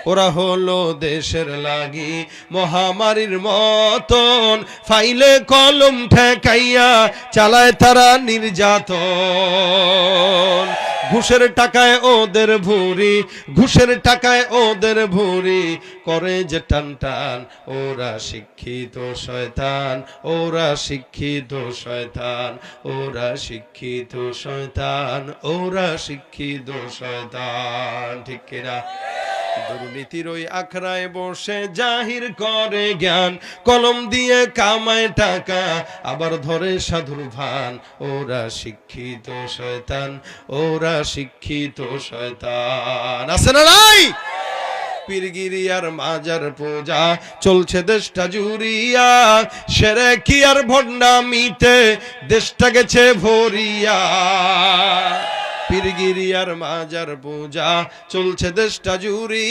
ওরা হলো দেশের লাগি মহামারীর মতন, ফাইলে কলম ঠেকাইয়া চালায় তারা নির্যাতন। ঘুষের টাকায় ওদের ভুরি, ঘুষের টাকায় ওদের ভুরি, করে যে টান টান। ওরা শিক্ষিত শয়তান, ওরা শিক্ষিত শয়তান, ওরা শিক্ষিত শয়তান, ওরা শিক্ষিত শয়তান। ঠিক কিনা? দুর্নীতির ওই আখড়ায় বসে জাহির করে জ্ঞান, কলম দিয়ে কামায় টাকা আবার ধরে সাধুর ভান। ওরা শিক্ষিত শয়তান, ওরা শিক্ষিত শয়তান। আছে না নাই? পীরগিরি আর মাজার পূজা চলছে দেশটা জুড়িয়া, সেরেকি আর ভণ্ডামিতে দেশটা গেছে ভরিয়া। পীরগিরি আর মাজার পূজা চলছে দেশটা জুড়িয়া।